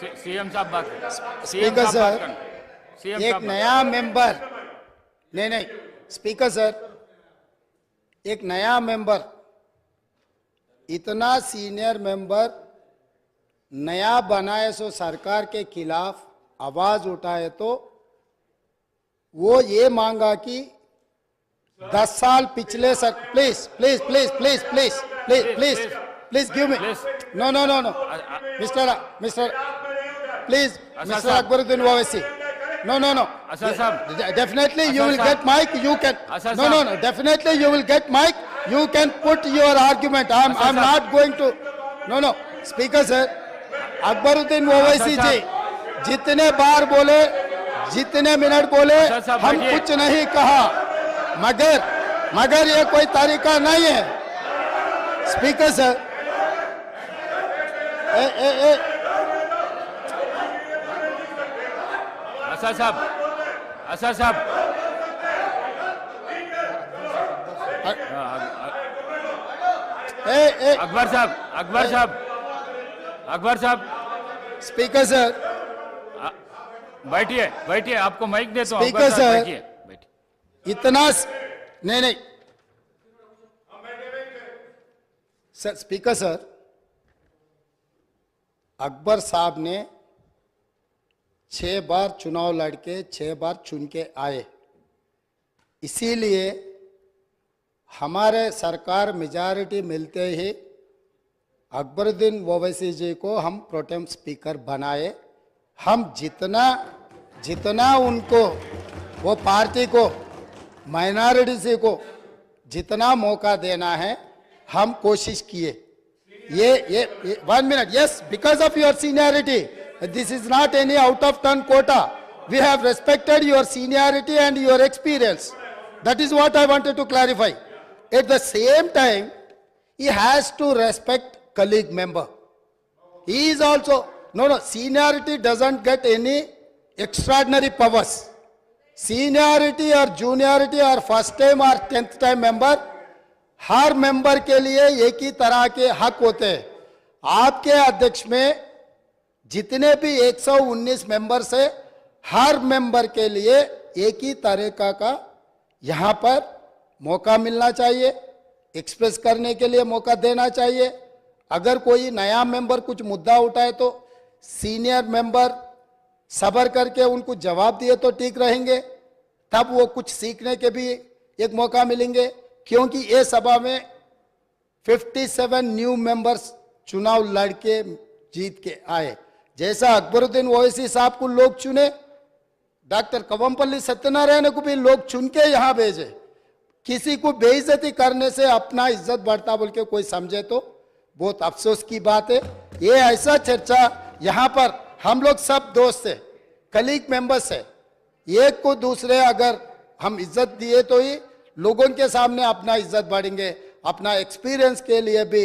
CM साहब बात करें। स्पीकर सर, एक नया मेंबर, नहीं, स्पीकर सर, एक नया मेंबर, इतना सीनियर मेंबर नया बनाए सो सरकार के खिलाफ आवाज उठाए तो वो ये मांगा कि 10 साल पिछले sir, please give me, no mister please, mister Akbaruddin Owaisi, no definitely you will get mic, you can, no definitely you will get mic, you can put your argument. I'm not going to, no speaker sir, Akbaruddin Owaisi ji जितने बार बोले, जितने minute बोले, हम कुछ नहीं कहा, मगर ये कोई तरीका नहीं है। स्पीकर सर, असर साहब, अकबर साहब, स्पीकर सर, बैठिए, आपको माइक देता हूं। स्पीकर सर, बैठिए। इतना नहीं सर, स्पीकर सर, अकबर साहब ने 6 बार चुनाव लड़के 6 बार चुन के आए, इसीलिए हमारे सरकार मेजॉरिटी मिलते ही अकबरुद्दीन ओवैसी जी को हम प्रोटेम स्पीकर बनाए। हम जितना उनको, वो पार्टी को, माइनॉरिटी को जितना मौका देना है हम कोशिश किए। ये 1 minute, yes, because of your seniority, this is not any out of turn quota. We have respected your seniority and your experience. That is what I wanted to clarify. At the same time, he has to respect colleague member. He is also, no, seniority doesn't get any extraordinary powers. Seniority or juniority or first time or 10th time member, her member के लिए एक ही तरह के हक होते हैं। आपके अध्यक्ष में जितने भी 119 मेंबर्स है, हर मेंबर के लिए एक ही तरीका का यहाँ पर मौका मिलना चाहिए, एक्सप्रेस करने के लिए मौका देना चाहिए। अगर कोई नया मेंबर कुछ मुद्दा उठाए तो सीनियर मेंबर सब्र करके उनको जवाब दिए तो ठीक रहेंगे, तब वो कुछ सीखने के भी एक मौका मिलेंगे। क्योंकि ये सभा में 57 न्यू मेंबर्स चुनाव लड़के जीत के आए। जैसा अकबरुद्दीन ओवैसी साहब को लोग चुने, डॉक्टर कवंपल्ली सत्यनारायण को भी लोग चुन के यहाँ भेजे। किसी को बेइज्जती करने से अपना इज्जत बढ़ता बोल के कोई समझे तो बहुत अफसोस की बात है। ये ऐसा चर्चा यहाँ पर हम लोग सब दोस्त है, कलीग मेंबर्स है, एक को दूसरे अगर हम इज्जत दिए तो ही लोगों के सामने अपना इज्जत बढ़ेंगे, अपना एक्सपीरियंस के लिए भी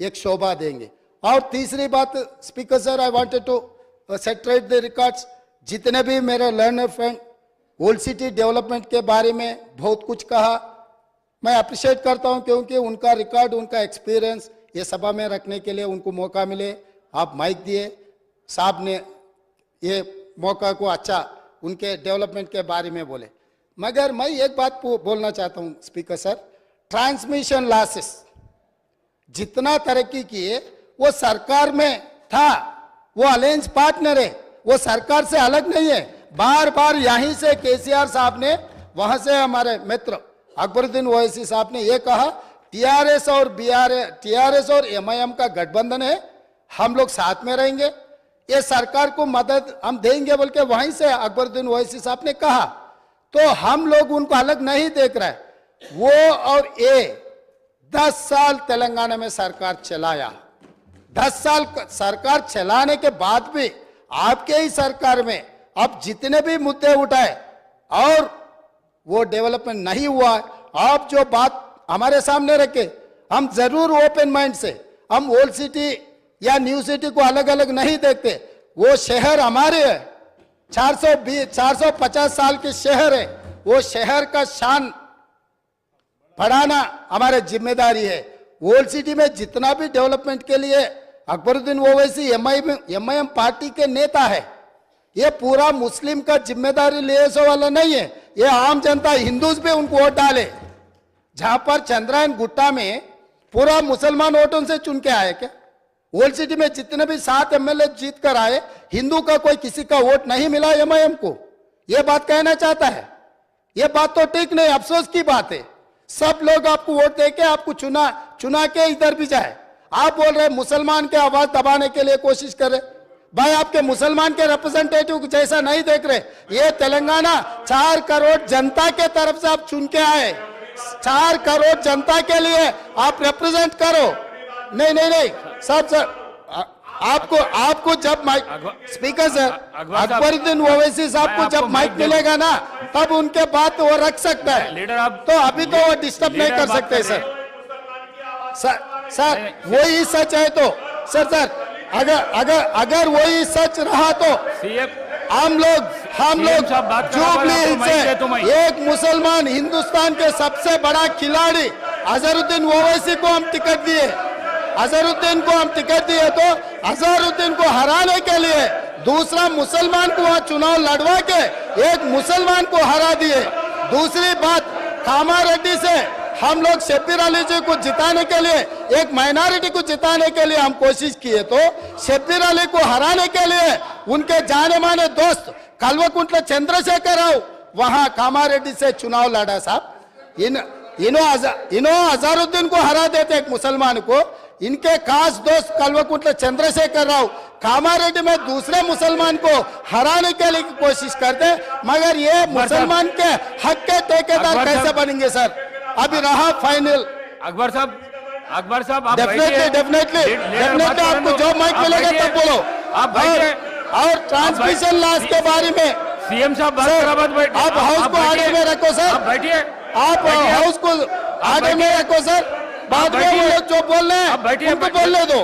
एक शोभा देंगे। और तीसरी बात speaker sir, I wanted to set right the records. जितने भी मेरे learned friend old city development के बारे में बहुत कुछ कहा, मैं अप्रिशिएट करता हूं, क्योंकि उनका रिकॉर्ड, उनका एक्सपीरियंस ये सभा में रखने के लिए उनको मौका मिले। आप माइक दिए, साहब ने ये मौका को अच्छा उनके डेवलपमेंट के बारे में बोले। मगर मैं एक बात बोलना चाहता हूं स्पीकर सर, ट्रांसमिशन लॉसेस जितना तरक्की किए वो सरकार में था, वो अलायंस पार्टनर है, वो सरकार से अलग नहीं है। बार बार यहीं से केसीआर साहब ने, वहां से हमारे मित्र अकबरुद्दीन ओवैसी साहब ने ये कहा, टीआरएस और एमआईएम का गठबंधन है, हम लोग साथ में रहेंगे, ये सरकार को मदद हम देंगे बोल के वहीं से अकबरुद्दीन ओवैसी साहब ने कहा। तो हम लोग उनको अलग नहीं देख रहे। वो और ये 10 साल तेलंगाना में सरकार चलाया, 10 साल सरकार चलाने के बाद भी आपके ही सरकार में अब जितने भी मुद्दे उठाए और वो डेवलपमेंट नहीं हुआ। आप जो बात हमारे सामने रखे, हम जरूर ओपन माइंड से, हम ओल्ड सिटी या न्यू सिटी को अलग अलग नहीं देखते। वो शहर हमारे है, 450 साल के शहर है, वो शहर का शान बढ़ाना हमारी जिम्मेदारी है। ओल्ड सिटी में जितना भी डेवलपमेंट के लिए अकबरुद्दीन ओवैसी एमआईएम पार्टी के नेता है। ये पूरा मुस्लिम का जिम्मेदारी ले वाला नहीं है। ये आम जनता हिंदूज भी उनको वोट डाले। जहां पर चंद्रायन गुट्टा में पूरा मुसलमान वोटों से चुन के आए क्या? ओल्ड सिटी में जितने भी 7 एमएलए जीत कर आए, हिंदू का कोई किसी का वोट नहीं मिला एमआईएम को। ये बात कहना चाहता है। ये बात तो ठीक नहीं, अफसोस की बात है। सब लोग आपको वोट देके आपको चुना के इधर भी जाए। आप बोल रहे मुसलमान के आवाज दबाने के लिए कोशिश कर रहे। भाई आपके मुसलमान के रिप्रेजेंटेटिव जैसा नहीं देख रहे। ये तेलंगाना 4 करोड़ जनता के तरफ से आप चुन के आए। 4 करोड़ जनता के लिए आप रिप्रेजेंट करो। नहीं सर आपको जब mike speaker sir Akbaruddin Owaisi साहब को जब माइक मिलेगा ना, तब उनके बात वो रख सकता है। लीडर आप तो अभी तो वो डिस्टर्ब नहीं कर सकते सर वही सच है तो सर अगर वही सच रहा तो हम लोग जुबली हिल्स से एक मुसलमान हिंदुस्तान के सबसे बड़ा खिलाड़ी अजहरुद्दीन ओवैसी को हम टिकट दिए। अजहरुद्दीन को हम टिकट दिए तो अजहरुद्दीन को हराने के लिए दूसरा मुसलमान को वहां चुनाव लड़वा के एक मुसलमान को हरा दिए। दूसरी बात, कामारेड्डी से हम लोग शब्बीर अली जी को जिताने के लिए, एक माइनॉरिटी को जिताने के लिए हम कोशिश किए तो शब्बीर अली को हराने के लिए उनके जाने माने दोस्त कल्वकुंट्ला चंद्रशेखर राव वहां कामारेड्डी से चुनाव लड़ा साहब। इन्हों अजहरुद्दीन को हरा देते एक मुसलमान को। इनके खास दोस्त कल्वकुंट्ला चंद्रशेखर राव कामारेड्डी में दूसरे मुसलमान को हराने के लिए कोशिश करते, मगर ये मुसलमान के हक के ठेकेदार कैसे बनेंगे सर? अभी रहा फाइनल। अकबर साहब आप डेफिनेटली आपको जो माइक मिलेगा तब बोलो। आप और ट्रांसमिशन लॉस के बारे में सीएम साहब बात कर, आप हाउस को आगे में रखो सर। आप बैठिए, आप हाउस को आगे में रखो सर। बाद में वो लोग जो बोल रहे हैं उनको बोलने दो।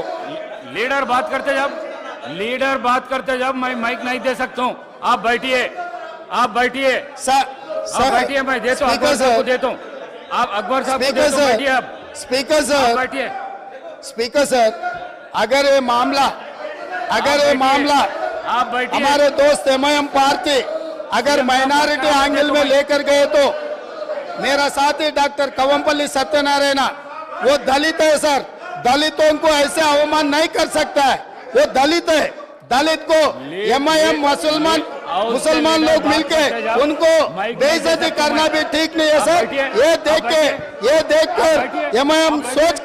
लीडर बात करते जब मैं माइक नहीं दे सकता हूँ। आप बैठिए सर बैठिए, मैं देता हूँ अकबर साहब को देता हूँ। आप अकबर साहब को देता हूँ, बैठिए आप। स्पीकर सर अगर ये मामला आप बैठिए। हमारे दोस्त एमआईएम पार्टी अगर माइनॉरिटी एंगल में लेकर गए तो मेरा साथी डॉक्टर कवंपल्ली सत्यनारायण वो दलित है सर। दलितों को ऐसे अवमान नहीं कर सकता है। वो दलित है। दलित को एमआईएम मुसलमान लोग मिलके उनको बेइज्जती करना भी ठीक नहीं है सर। ये देख कर एमआईएम सोच कर